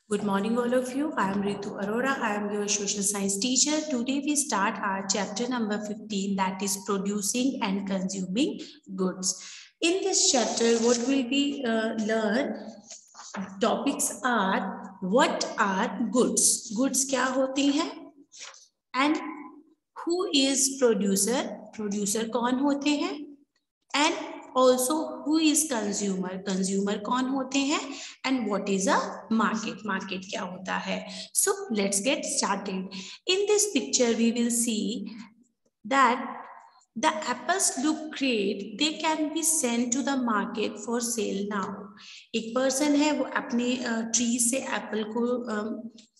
Good morning, all of you. I am Ritu Arora. I am your social science teacher. Today we start our chapter number 15, that is producing and consuming goods. In this chapter, what will we learn? Topics are what are goods? Goods क्या होती हैं? And who is producer? Producer कौन होते हैं? And also who is consumer? Consumer कौन होते हैं? And what is a market? Market क्या होता है? So let's get started. In this picture we will see that the apples look great. They can be sent to the market for sale now. एक person है वो अपने tree से Apple को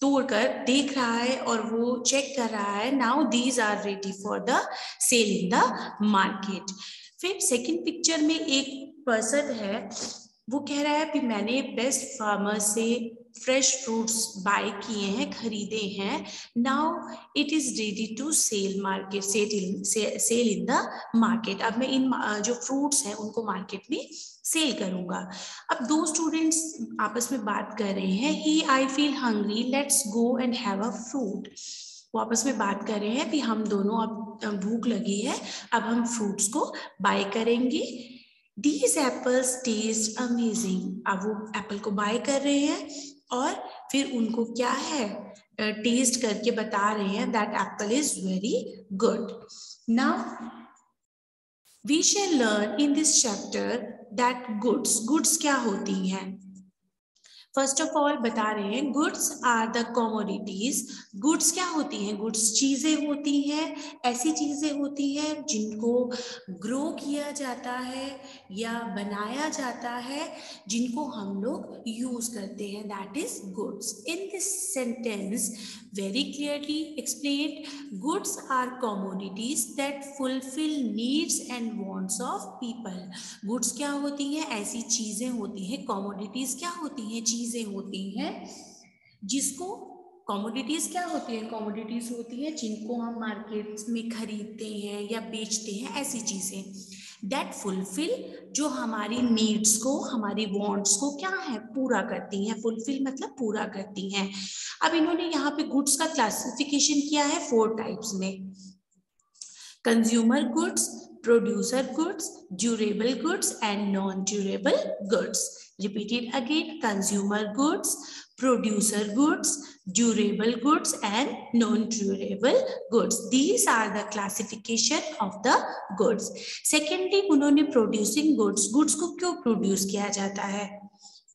तोड़कर देख रहा है और वो चेक कर रहा है. Now these are ready for the sale in the market. फिर सेकंड पिक्चर में एक पर्सन है वो कह रहा है कि मैंने बेस्ट फार्मर से फ्रेश फ्रूट्स बाय किए हैं, खरीदे हैं. Now it is ready to sell market, sell in the market. अब मैं इन जो फ्रूट्स हैं उनको मार्केट में सेल करूंगा. अब दो स्टूडेंट्स आपस में बात कर रहे हैं. He I feel hungry, let's go and have a fruit. वो आपस में बात कर रहे हैं कि हम दोनों अब भूख लगी है, अब हम फ्रूट्स को बाय करेंगे. These apples taste amazing. अब वो एप्पल को बाय कर रहे हैं और फिर उनको क्या है टेस्ट करके बता रहे हैं that apple is very good. Now we shall learn in this chapter that goods क्या होती हैं. फर्स्ट ऑफ ऑल बता रहे हैं goods are the commodities. Goods क्या होती हैं? गुड्स चीजें होती हैं, ऐसी चीजें होती हैं जिनको ग्रो किया जाता है या बनाया जाता है, जिनको हम लोग यूज करते हैं. That is goods. In this sentence very clearly explained, goods are commodities that fulfill needs and wants of people. goods क्या होती हैं? ऐसी चीजें होती हैं. commodities क्या होती हैं? चीजें होती हैं जिसको कमोडिटीज क्या होती है? कमोडिटीज होती है जिनको हम मार्केट में खरीदते हैं या बेचते हैं, ऐसी चीजें. दैट फुलफिल, जो हमारी नीड्स को, हमारी वांट्स को क्या है? पूरा करती हैं. फुलफिल मतलब पूरा करती हैं. अब इन्होंने यहाँ पे गुड्स का क्लासिफिकेशन किया है 4 टाइप्स में. Consumer goods, producer goods, durable goods and non durable goods. Repeated again, consumer goods, producer goods, durable goods and non-durable goods. These are the classification of the goods. Secondly, उन्होंने producing goods, goods को क्यों produce किया जाता है?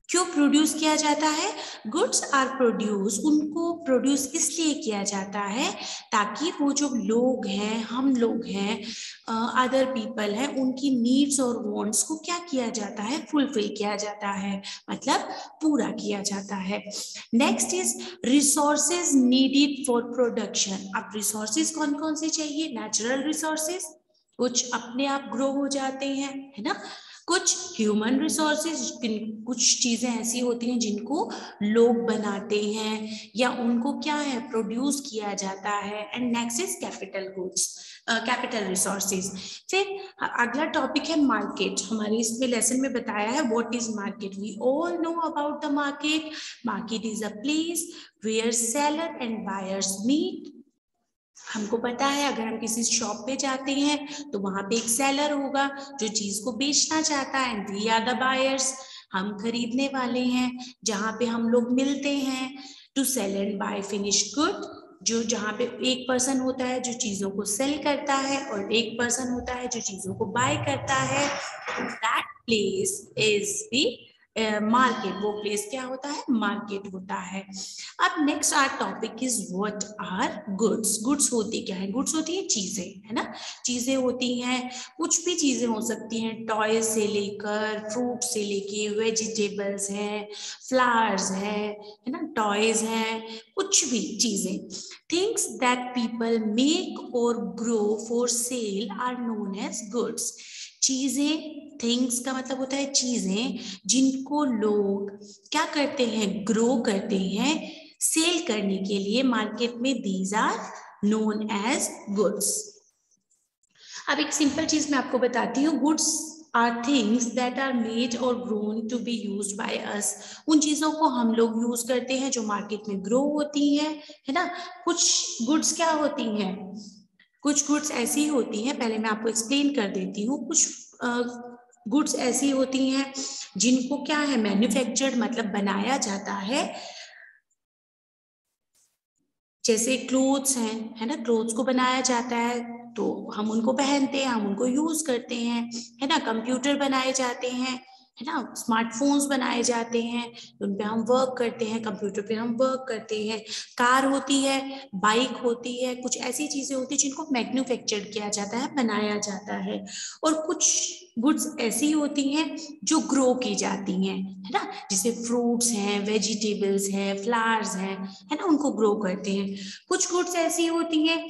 क्यों produce किया जाता है? गुड्स आर प्रोड्यूस, उनको प्रोड्यूस इसलिए किया जाता है ताकि वो जो लोग हैं, हम लोग हैं, अदर पीपल हैं, उनकी नीड्स और वांट्स को क्या किया जाता है? फुलफिल किया जाता है, मतलब पूरा किया जाता है. Next is resources needed for production. अब रिसोर्सेज कौन कौन से चाहिए? नेचुरल रिसोर्सेज, कुछ अपने आप ग्रो हो जाते हैं, है ना. कुछ ह्यूमन रिसोर्सेज, कुछ चीजें ऐसी होती हैं जिनको लोग बनाते हैं या उनको क्या है? प्रोड्यूस किया जाता है. And next is capital goods, capital resources. फिर अगला टॉपिक है मार्केट. हमारे इसमें लेसन में बताया है what is market. We all know about the market. Market is a place where seller and buyers meet. हमको पता है अगर हम किसी शॉप पे जाते हैं तो वहां पे एक सेलर होगा जो चीज को बेचना चाहता है, and we are the buyers, हम खरीदने वाले हैं. जहां पे हम लोग मिलते हैं to sell and buy finished good, जो जहां पे एक पर्सन होता है जो चीजों को सेल करता है और एक पर्सन होता है जो चीजों को बाय करता है. That place is the market. वो प्लेस क्या होता है? मार्केट होता है. अब next our topic is what are goods. Goods होती क्या है? गुड्स होती है चीजें, है ना. चीजें होती हैं, कुछ भी चीजें हो सकती हैं, टॉय से लेकर फ्रूट से लेके वेजिटेबल्स हैं, फ्लावर्स हैं, है ना, टॉयज हैं, कुछ भी चीजें. थिंग्स दैट पीपल मेक और grow for sale are known as goods. चीजें, थिंग्स का मतलब होता है चीजें जिनको लोग क्या करते हैं? ग्रो करते हैं सेल करने के लिए मार्केट में. These are known as goods. अब एक सिंपल चीज मैं आपको बताती हूँ. Goods are things that are made or grown to be used by us. उन चीजों को हम लोग यूज करते हैं जो मार्केट में ग्रो होती हैं, है ना। कुछ गुड्स क्या होती हैं, कुछ गुड्स ऐसी होती हैं, पहले मैं आपको एक्सप्लेन कर देती हूँ। कुछ गुड्स ऐसी होती हैं जिनको क्या है, मैन्युफैक्चर्ड मतलब बनाया जाता है। जैसे क्लोथ्स हैं, है ना, क्लोथ्स को बनाया जाता है तो हम उनको पहनते हैं, हम उनको यूज करते हैं, है ना। कंप्यूटर बनाए जाते हैं, है ना, स्मार्टफोन्स बनाए जाते हैं, उन पे हम वर्क करते हैं, कंप्यूटर पे हम वर्क करते हैं। कार होती है, बाइक होती है, कुछ ऐसी चीजें होती है जिनको मैन्युफैक्चर किया जाता है, बनाया जाता है। और कुछ गुड्स ऐसी होती हैं जो ग्रो की जाती हैं, है ना, जैसे फ्रूट्स हैं, वेजिटेबल्स हैं, फ्लावर्स हैं, है ना, उनको ग्रो करते हैं। कुछ गुड्स ऐसी होती हैं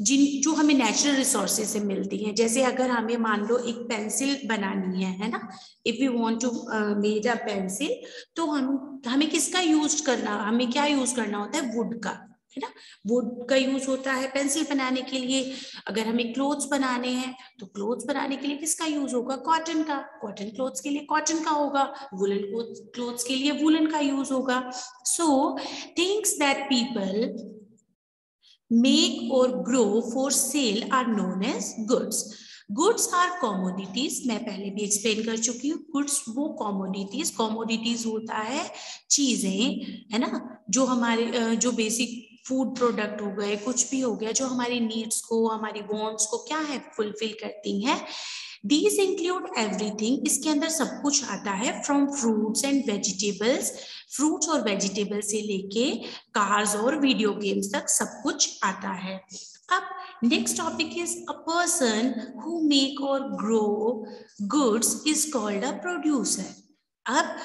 जो हमें नेचुरल रिसोर्सेज से मिलती हैं। जैसे अगर हमें मान लो एक पेंसिल बनानी है ना, if we want to made a pencil, तो हमें किसका यूज करना, हमें क्या यूज करना होता है, वुड का, है ना। वुड का यूज होता है पेंसिल बनाने के लिए। अगर हमें क्लोथ्स बनाने हैं तो क्लोथ्स बनाने के लिए किसका यूज होगा, कॉटन का। कॉटन क्लोथ्स के लिए कॉटन का होगा, वुलन क्लोथ्स के लिए वुलन का यूज होगा। So things that people make or grow for sale are known as goods. Goods are commodities, मैं पहले भी एक्सप्लेन कर चुकी हूँ। गुड्स वो कॉमोडिटीज होता है चीजें, है ना, जो हमारे जो बेसिक फूड प्रोडक्ट हो गए, कुछ भी हो गया जो हमारी नीड्स को, हमारी वांट्स को क्या है, फुलफिल करती हैं। These include everything, इसके अंदर सब कुछ आता है, from fruits and vegetables, fruits और वेजिटेबल से लेके कार्स और वीडियो गेम्स तक सब कुछ आता है। अब next topic is a person who make और grow goods is called a producer. अब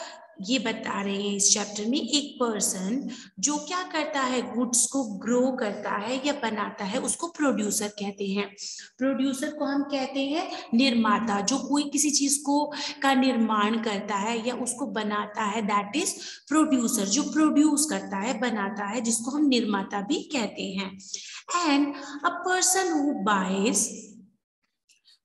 ये बता रहे हैं इस चैप्टर में, एक पर्सन जो क्या करता है, गुड्स को ग्रो करता है या बनाता है, उसको प्रोड्यूसर कहते हैं। प्रोड्यूसर को हम कहते हैं निर्माता, जो कोई किसी चीज को का निर्माण करता है या उसको बनाता है, दैट इज प्रोड्यूसर। जो प्रोड्यूस करता है, बनाता है, जिसको हम निर्माता भी कहते हैं। And a person who buys,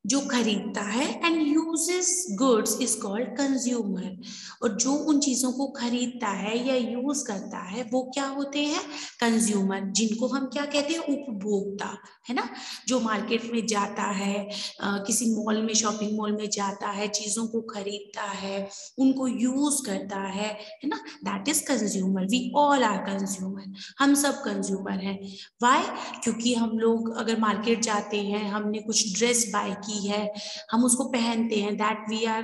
जो खरीदता है, and uses goods is called consumer. और जो उन चीजों को खरीदता है या यूज करता है वो क्या होते हैं, कंज्यूमर, जिनको हम क्या कहते हैं, उपभोक्ता, है ना। जो मार्केट में जाता है, किसी मॉल में, शॉपिंग मॉल में जाता है, चीजों को खरीदता है, उनको यूज करता है ना, that is consumer. We all are consumer, हम सब कंज्यूमर हैं। वाई, क्योंकि हम लोग अगर मार्केट जाते हैं, हमने कुछ ड्रेस बाय की है, हम उसको पहनते हैं, दैट वी आर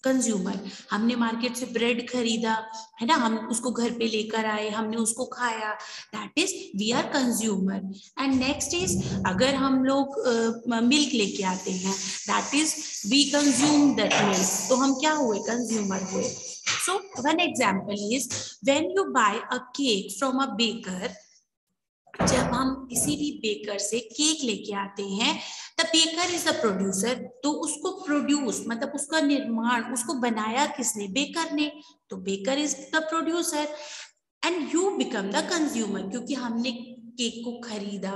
कंज्यूमर। हमने मार्केट से ब्रेड खरीदा, है ना, हम उसको घर पे लेकर आए, हमने उसको खाया, that is we are consumer. And next is, अगर हम लोग मिल्क लेके आते हैं, that is we consume that milk, तो हम क्या हुए, कंज्यूमर हुए। So one example is, when you buy a cake from a baker, जब हम किसी भी बेकर से केक लेके आते हैं, the baker is the producer. तो उसको प्रोड्यूस मतलब उसका निर्माण, उसको बनाया किसने, बेकर ने, तो baker is the producer. And you become the consumer, क्योंकि हमने केक को खरीदा,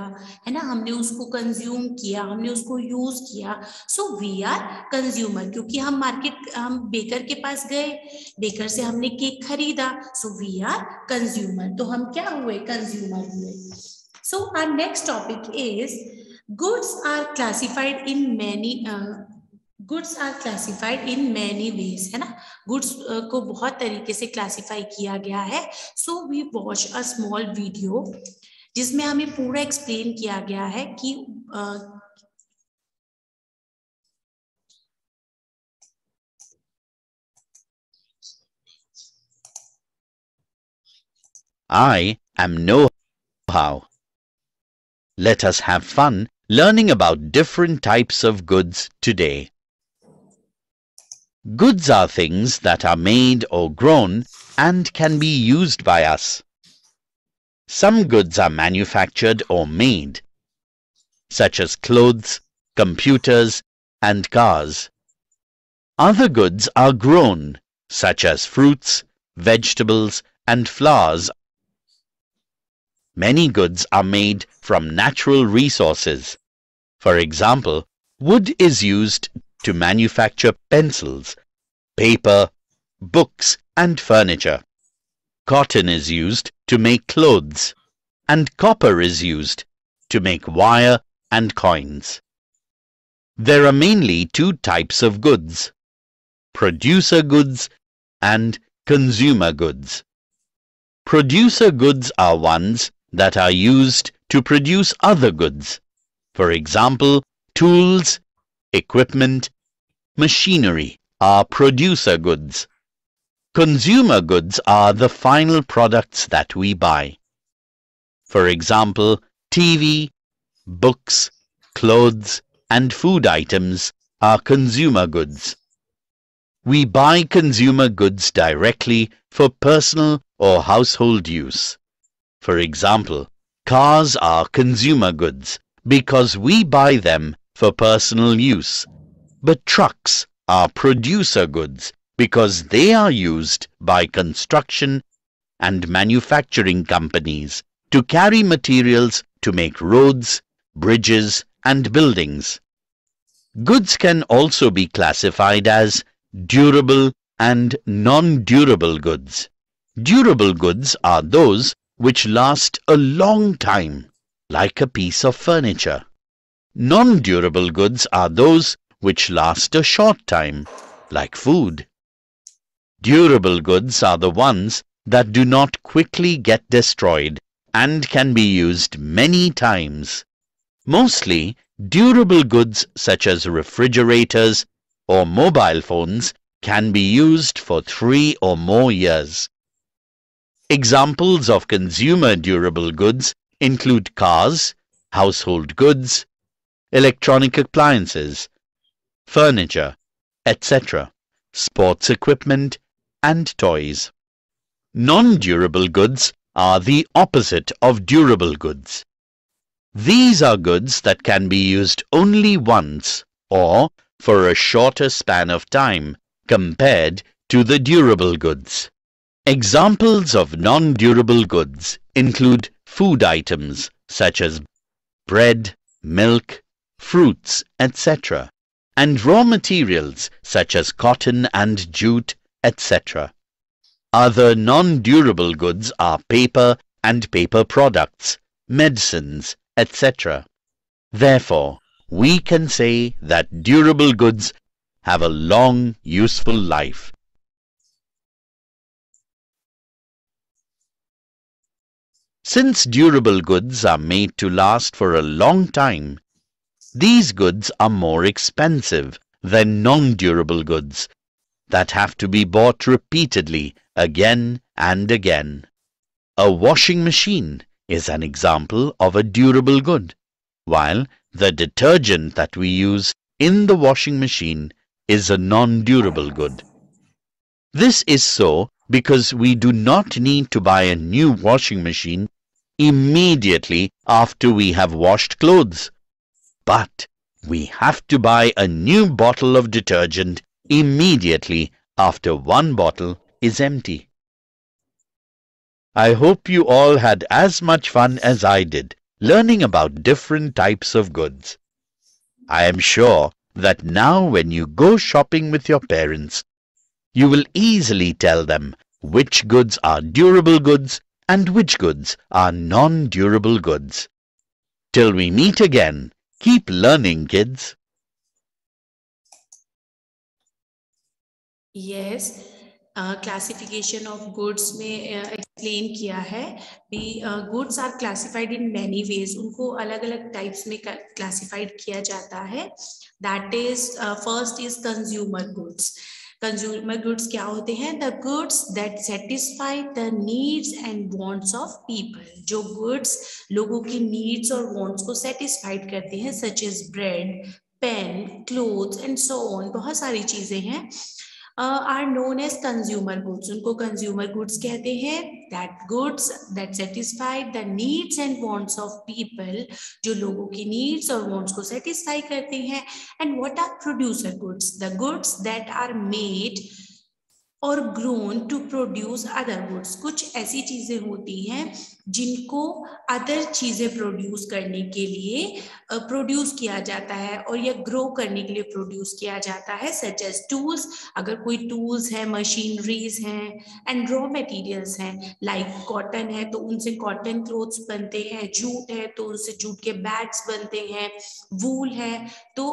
है ना, हमने उसको कंज्यूम किया, हमने उसको यूज किया, सो वी आर कंज्यूमर। क्योंकि हम बेकर के पास गए, बेकर से हमने केक खरीदा, सो वी आर कंज्यूमर, तो हम क्या हुए, कंज्यूमर हुए। So our next topic is, goods are classified in many goods are classified in many ways, है ना। गुड्स को बहुत तरीके से क्लासिफाई किया गया है। So we watch a small video जिसमें हमें पूरा एक्सप्लेन किया गया है कि I am know-how. Let us have fun learning about different types of goods today. Goods are things that are made or grown and can be used by us. Some goods are manufactured or made, such as clothes, computers, and cars. Other goods are grown, such as fruits, vegetables, and flowers. Many goods are made from natural resources. For example, wood is used to manufacture pencils, paper, books, and furniture. Cotton is used to make clothes, and copper is used to make wire and coins. There are mainly two types of goods: producer goods and consumer goods. Producer goods are ones that are used to produce other goods. For example, tools, equipment, machinery are producer goods. Consumer goods are the final products that we buy. For example, TV, books, clothes, and food items are consumer goods. We buy consumer goods directly for personal or household use. For example, cars are consumer goods because we buy them for personal use, but trucks are producer goods because they are used by construction and manufacturing companies to carry materials to make roads, bridges, and buildings. Goods can also be classified as durable and non-durable goods. Durable goods are those which last a long time, like a piece of furniture. Non-durable goods are those which last a short time, like food. Durable goods are the ones that do not quickly get destroyed and can be used many times. Mostly, durable goods such as refrigerators or mobile phones can be used for 3 or more years. Examples of consumer durable goods include cars, household goods, electronic appliances, furniture, etc., sports equipment, and toys. Non-durable goods are the opposite of durable goods. These are goods that can be used only once or for a shorter span of time compared to the durable goods. Examples of non-durable goods include food items such as bread, milk, fruits, etc., and raw materials such as cotton and jute, etc. Other non-durable goods are paper and paper products, medicines, etc. Therefore, we can say that durable goods have a long, useful life. Since durable goods are made to last for a long time, these goods are more expensive than non-durable goods that have to be bought repeatedly again and again. A washing machine is an example of a durable good, while the detergent that we use in the washing machine is a non-durable good. This is so because we do not need to buy a new washing machine immediately after we have washed clothes, but we have to buy a new bottle of detergent immediately after one bottle is empty. I hope you all had as much fun as I did learning about different types of goods. I am sure that now when you go shopping with your parents, you will easily tell them which goods are durable goods and which goods are non-durable goods. Till we meet again, keep learning, kids. Yes, classification of goods में explain किया है भी goods are classified in many ways. उनको अलग-अलग types में classified किया जाता है. That is first is consumer goods. Consumer goods क्या होते हैं? The goods that satisfy the needs and wants of people. जो goods लोगों की needs और wants को satisfied करते हैं, such as bread, pen, clothes and so on. बहुत सारी चीजें हैं. Are known as consumer goods. उनको consumer goods कहते हैं. That goods that satisfy the needs and wants of people, जो लोगों की needs और wants को satisfy करते हैं. And what are producer goods? The goods that are made और grown to produce other goods. कुछ ऐसी चीजें होती हैं जिनको अदर चीजें प्रोड्यूस करने के लिए प्रोड्यूस किया जाता है और या ग्रो करने के लिए प्रोड्यूस किया जाता है, सच एज टूल्स। अगर कोई टूल्स है, मशीनरीज हैं, एंड रॉ मटेरियल्स हैं, लाइक कॉटन है तो उनसे कॉटन क्लोथ्स बनते हैं, जूट है तो उनसे जूट के बैग्स बनते हैं, वूल है तो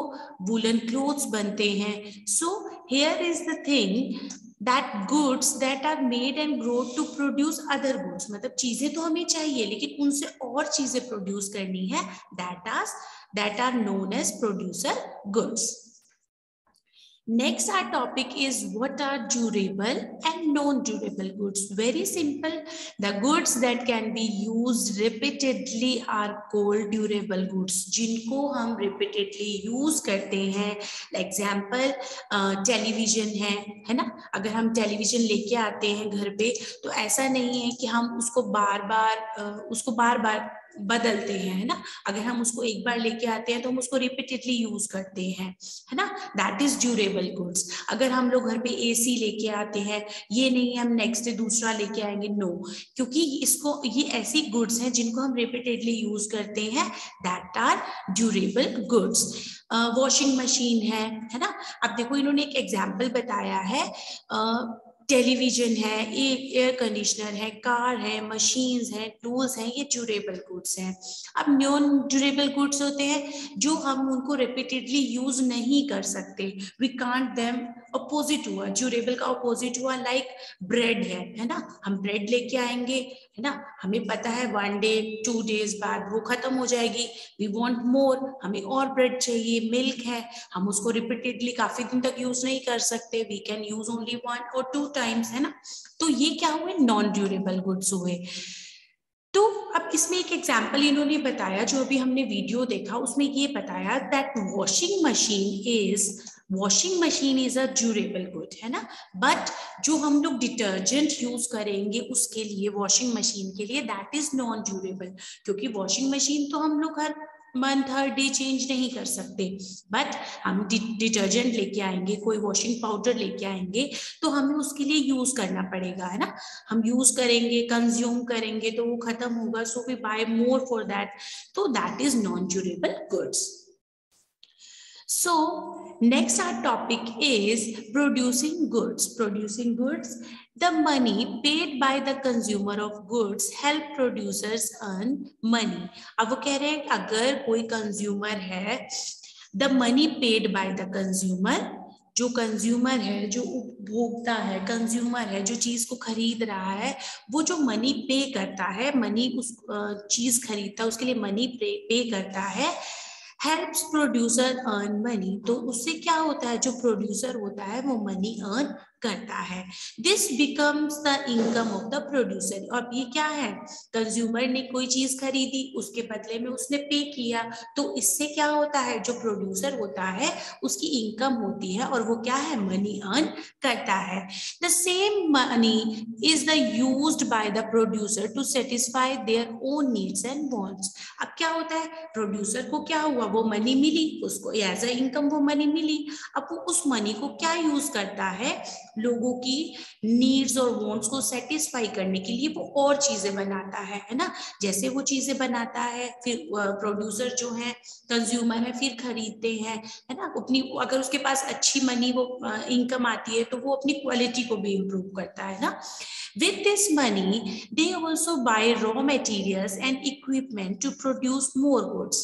वूलन क्लोथ्स बनते हैं। So here is the thing that goods that are made and grow to produce other goods, मतलब चीजें तो हमें चाहिए लेकिन उनसे और चीजें प्रोड्यूस करनी है, that are known as producer goods. Next our topic is what are durable and non-durable goods. Very simple. The goods that can be used repeatedly are called durable goods. जिनको हम repeatedly use करते हैं, example television है ना। अगर हम television लेके आते हैं घर पे तो ऐसा नहीं है कि हम उसको बार बार बदलते हैं, है ना। अगर हम उसको एक बार लेके आते हैं तो हम उसको रिपीटेडली यूज करते हैं, है ना, दैट इज ड्यूरेबल गुड्स। अगर हम लोग घर पे एसी लेके आते हैं, ये नहीं हम नेक्स्ट डे दूसरा लेके आएंगे, नो, क्योंकि ये ऐसी गुड्स हैं जिनको हम रिपीटेडली यूज करते हैं, that are durable goods. Washing machine है ना। अब देखो इन्होंने एक एग्जाम्पल बताया है, टेलीविजन है, एयर कंडीशनर है, कार है, मशीन्स हैं, टूल्स हैं, ये ड्यूरेबल गुड्स हैं। अब नॉन ड्यूरेबल गुड्स होते हैं जो हम उनको रिपीटेडली यूज नहीं कर सकते, वी कांट देम। अपोजिट हुआ ड्यूरेबल का, अपोजिट हुआ लाइक ब्रेड है ना। हम ब्रेड लेके आएंगे, है ना, हमें पता है 1 डे 2 डेज बाद वो खत्म हो जाएगी, वी वांट मोर, हमें और ब्रेड चाहिए। मिल्क है, हम उसको रिपीटेडली काफी दिन तक यूज नहीं कर सकते, we can use only 1 or 2 times, है ना। तो ये क्या हुए, नॉन ड्यूरेबल गुड्स हुए। तो अब इसमें एक एग्जाम्पल इन्होंने बताया, जो अभी हमने वीडियो देखा उसमें ये बताया that washing machine is a durable good, है ना। बट जो हम लोग डिटर्जेंट यूज करेंगे उसके लिए, वॉशिंग मशीन के लिए, दैट इज नॉन ड्यूरेबल, क्योंकि वॉशिंग मशीन तो हम लोग हर मंथ हर डे चेंज नहीं कर सकते। बट हम डिटर्जेंट लेके आएंगे, कोई वॉशिंग पाउडर लेके आएंगे तो हमें उसके लिए यूज करना पड़ेगा, है ना। हम यूज करेंगे, कंज्यूम करेंगे तो वो खत्म होगा, so we buy more for that, तो that is non durable goods. So next our topic is producing goods. Producing goods, the money paid by the consumer of goods help producers earn money. अब वो कह रहे हैं अगर कोई consumer है, the money paid by the consumer, जो consumer है, जो उपभोक्ता है, कंज्यूमर है, जो चीज को खरीद रहा है, वो जो मनी पे करता है, मनी उस चीज खरीदता है उसके लिए मनी पे करता है, हेल्प्स प्रोड्यूसर अर्न मनी। तो उससे क्या होता है, जो प्रोड्यूसर होता है वो मनी अर्न करता है। This becomes the income of the producer. और ये क्या है, कंज्यूमर ने कोई चीज खरीदी, उसके बदले में उसने पे किया, तो इससे क्या होता है, जो प्रोड्यूसर होता है उसकी इनकम होती है और वो क्या है, मनी अर्न करता है। The same money is the used by the producer to satisfy their own needs and wants. अब क्या होता है, प्रोड्यूसर को क्या हुआ, वो मनी मिली, उसको एज अ इनकम वो मनी मिली। अब वो उस मनी को क्या यूज करता है, लोगों की नीड्स और वांट्स को सेटिस्फाई करने के लिए वो और चीजें बनाता है ना। जैसे वो चीजें बनाता है, फिर प्रोड्यूसर जो है, कंज्यूमर है, फिर खरीदते हैं, है ना। अपनी अगर उसके पास अच्छी मनी वो इनकम आती है तो वो अपनी क्वालिटी को भी इम्प्रूव करता है ना। With this money, they also buy raw materials and equipment to produce more goods.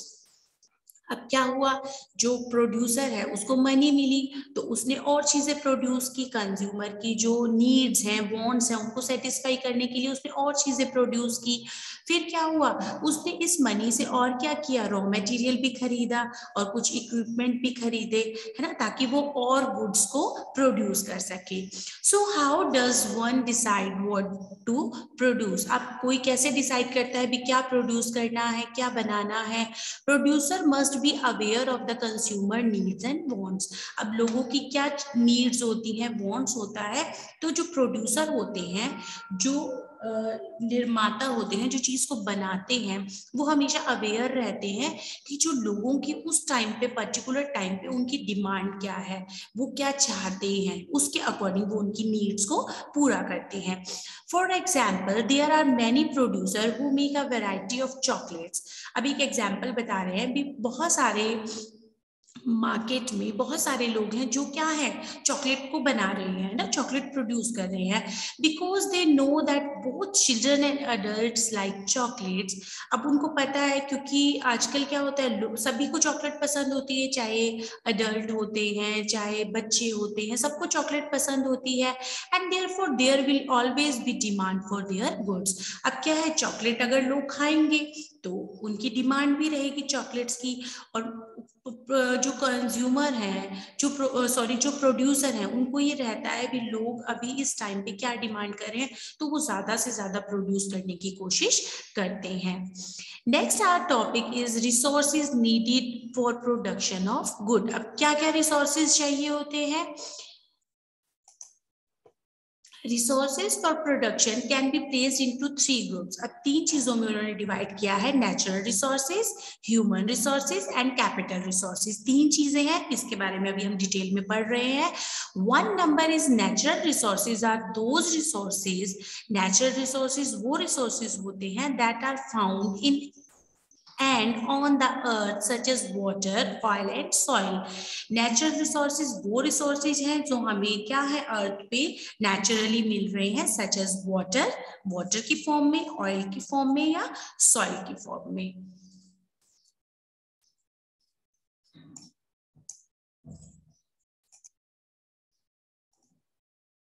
अब क्या हुआ, जो प्रोड्यूसर है उसको मनी मिली तो उसने और चीजें प्रोड्यूस की, कंज्यूमर की जो नीड्स हैं, वांट्स हैं, उनको सेटिस्फाई करने के लिए उसने और चीजें प्रोड्यूस की। फिर क्या हुआ, उसने इस मनी से और क्या किया, रॉ मटेरियल भी खरीदा और कुछ इक्विपमेंट भी खरीदे, है ना, ताकि वो और गुड्स को प्रोड्यूस कर सके। So how does one decide what to produce. अब कोई कैसे डिसाइड करता है भी क्या प्रोड्यूस करना है, क्या बनाना है। Producer must be aware of the consumer needs and wants. अब लोगों की क्या नीड्स होती हैं, वांट्स होता है, तो जो प्रोड्यूसर होते हैं, जो निर्माता होते हैं, जो चीज को बनाते हैं, वो हमेशा अवेयर रहते हैं कि जो लोगों की उस टाइम पे, पर्टिकुलर टाइम पे उनकी डिमांड क्या है, वो क्या चाहते हैं, उसके अकॉर्डिंग वो उनकी नीड्स को पूरा करते हैं. For example, there are many producer who make a variety of chocolates. अब एक एग्जाम्पल बता रहे हैं, भी बहुत सारे मार्केट में बहुत सारे लोग हैं जो क्या है, चॉकलेट को बना रहे हैं ना, चॉकलेट प्रोड्यूस कर रहे हैं, because they know that both children and adults like chocolates. अब उनको पता है, क्योंकि आजकल क्या होता है, सभी को चॉकलेट पसंद होती है, चाहे अडल्ट होते हैं चाहे बच्चे होते हैं, सबको चॉकलेट पसंद होती है. And therefore there will always be demand for their goods. अब क्या है, चॉकलेट अगर लोग खाएंगे तो उनकी डिमांड भी रहेगी चॉकलेट्स की, और जो कंज्यूमर हैं, जो प्रोड्यूसर हैं, उनको ये रहता है भी लोग अभी इस टाइम पे क्या डिमांड कर रहे हैं, तो वो ज्यादा से ज्यादा प्रोड्यूस करने की कोशिश करते हैं. Next our topic is resources needed for production of good. अब क्या क्या रिसोर्सेज चाहिए होते हैं? Resources for production can be placed into 3 groups. अब 3 चीजों में उन्होंने डिवाइड किया है, natural resources, human resources and capital resources. 3 चीजें हैं, इसके बारे में अभी हम डिटेल में पढ़ रहे हैं. 1 number is natural resources are those resources. Natural resources वो रिसोर्सेज होते हैं that are found in and on the earth such as water, oil and soil. Natural resources वो resources हैं जो हमें क्या है, अर्थ पे नेचुरली मिल रहे हैं, such as water, water की फॉर्म में, oil की फॉर्म में या soil की फॉर्म में.